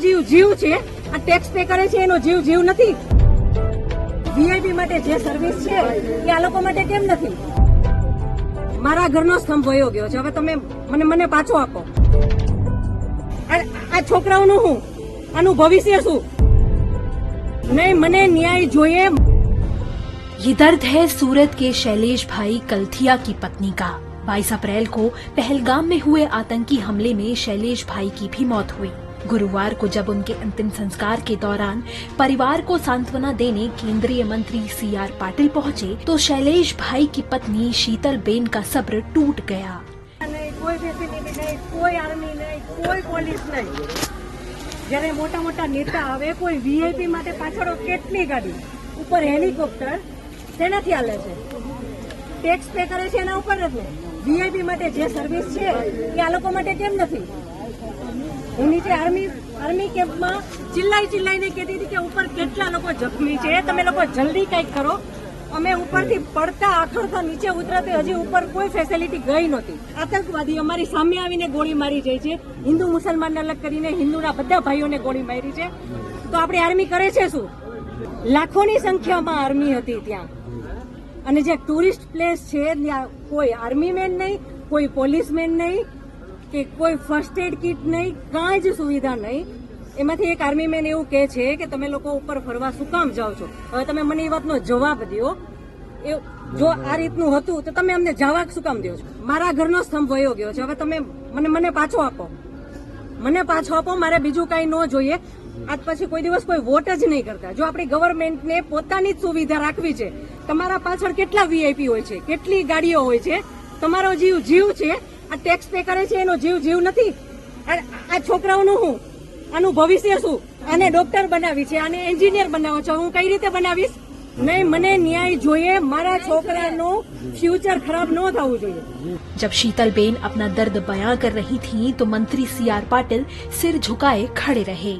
જીવ જીવ છે, આ ટેક્સ પે કરે છે એનો જીવ જીવ નથી. વીઆઈપી માટે જે સર્વિસ છે એ આ લોકો માટે કેમ નથી? મારા ઘરનો સ્તંભ વયો ગયો છે, હવે તમે મને પાછો આપો. આ છોકરાઓનું શું, આનું ભવિષ્ય શું? નહીં, મને ન્યાય જોઈએ. ये दर्द है सूरत के शैलेश भाई कलथिया की पत्नी का। 22 अप्रैल को पहलगाम में हुए आतंकी हमले में शैलेश भाई की भी मौत हुई। गुरुवार को जब उनके अंतिम संस्कार के दौरान परिवार को सांत्वना देने केंद्रीय मंत्री CR पाटिल पहुंचे तो शैलेश भाई की पत्नी शीतल बेन का सब्र टूट गया। નહીં, કોઈ ફેસિલિટી નહીં, કોઈ આર્મી નહીં, કોઈ પોલીસ નહીં. જ્યારે મોટા મોટા નેતા આવે, કોઈ વીઆઈપી માટે પાછળ કેટલી ગાડી, ઉપર હેલિકોપ્ટર, શેનાથી હાલે છે? ટેક્સ પે કરે છે એના ઉપર જ ને. વીઆઈપી માટે જે સર્વિસ છે એ આ લોકો માટે કેમ નથી? હું નીચે આર્મી કેમ્પમાં ચિલ્લાઈને કહેતી હતી કે ઉપર કેટલા લોકો જખમી છે, તમે લોકો જલ્દી કંઈક કરો. અમે ઉપરથી પડતા આખડતા નીચે ઉતરતા હજી ઉપર કોઈ ફેસિલિટી ગઈ નહોતી. આતંકવાદી અમારી સામે આવીને ગોળી મારી જાય છે. હિન્દુ મુસલમાનને અલગ કરીને હિન્દુના બધા ભાઈઓને ગોળી મારી છે. તો આપણી આર્મી કરે છે શું? લાખોની સંખ્યામાં આર્મી હતી ત્યાં. અને જે ટુરિસ્ટ પ્લેસ છે ત્યાં કોઈ આર્મી મેન નહીં, કોઈ પોલીસમેન નહીં, કે કોઈ ફર્સ્ટ એડ કિટ નહીં, કાંઈ જ સુવિધા નહીં. એમાંથી એક આર્મી મેન એવું કહે છે કે તમે લોકો ઉપર ફરવા શું કામ જાઓ છો? હવે તમે મને એ વાતનો જવાબ દો. જો આ રીતનું હતું તો તમે અમને જવાબ શું કામ દો છો? મારા ઘરનો સ્તંભ વયો ગયો છે, હવે તમે મને પાછો આપો. મને પાછો આપો, મારે બીજું કાંઈ ન જોઈએ. આજ પછી કોઈ દિવસ કોઈ વોટ જ નહીં કરતા. જો આપણી ગવર્મેન્ટને પોતાની જ સુવિધા રાખવી છે, તમારા પાછળ કેટલા વીઆઈપી હોય છે, કેટલી ગાડીઓ હોય છે, તમારો જીવ જીવ છે, આ ટેક્સ પે કરે છે એનો જીવ જીવ નથી. આ છોકરાઓનું શું, આનું ભવિષ્ય શું? આને ડોક્ટર બનાવી છે, આને એન્જિનિયર બનાવો છો, હું કઈ રીતે બનાવીશ? નહીં, મને ન્યાય જોઈએ. મારા છોકરાનું फ्यूचर खराब न થવું જોઈએ. जब शीतल बेन अपना दर्द बयां कर रही थीं तो मंत्री CR पाटिल सिर झुकाए खड़े रहे।